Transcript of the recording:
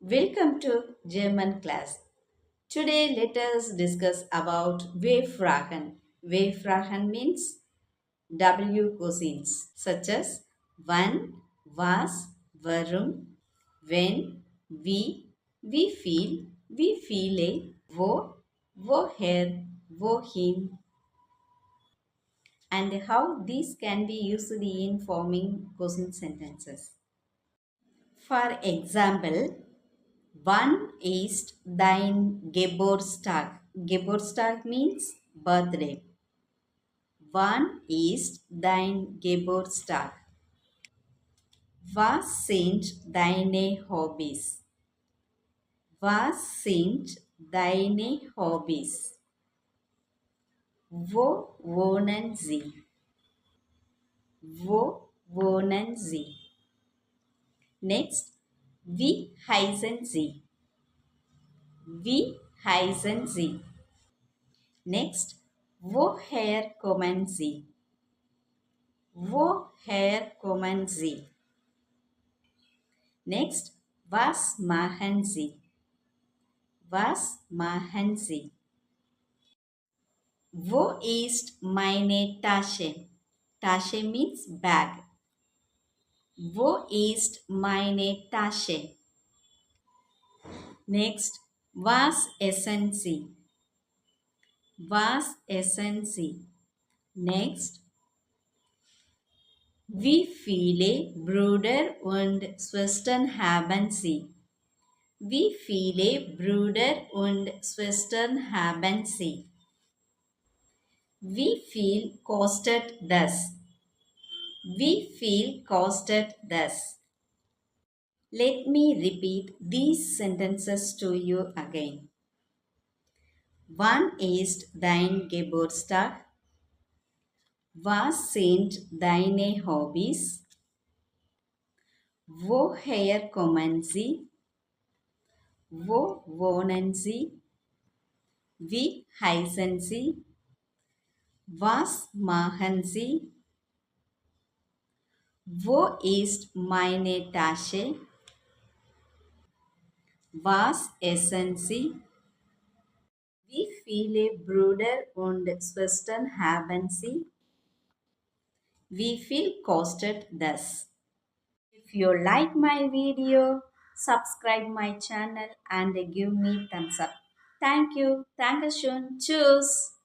Welcome to German class. Today let us discuss about Fragen. Fragen means W cuisines such as wann, was, warum, when, we feel, wie viele, woher, wohin, and how these can be used in forming cuisine sentences. For example, wann ist dein Geburtstag? Geburtstag means birthday. Wann ist dein Geburtstag? Was sind deine Hobbys? Was sind deine Hobbys? Wo wohnen Sie? Wo wohnen Sie? Next, wie heißen Sie? Wie heißen Sie? Next, woher kommen Sie? Woher kommen Sie? Next, was machen Sie? Was machen Sie? Wo ist meine Tasche? Tasche means bag. Wo ist meine Tasche? Next, was essen Sie? Was essen Sie? Next, wie viele Brüder und Schwestern haben Sie? Wie viele Brüder und Schwestern haben Sie? Wie viel kostet das? Wie viel kostet das? Let me repeat these sentences to you again. Wann ist dein Geburtstag? Was sind deine Hobbys? Woher kommen sie? Wo wohnen sie? Wie heißen sie? Was machen sie? Wo ist meine Tasche? Was essen sie? Wie viele Brüder und Schwestern haben sie? Wie viel kostet das? If you like my video, subscribe my channel and give me thumbs up. Thank you. Dankeschön. Tschüss.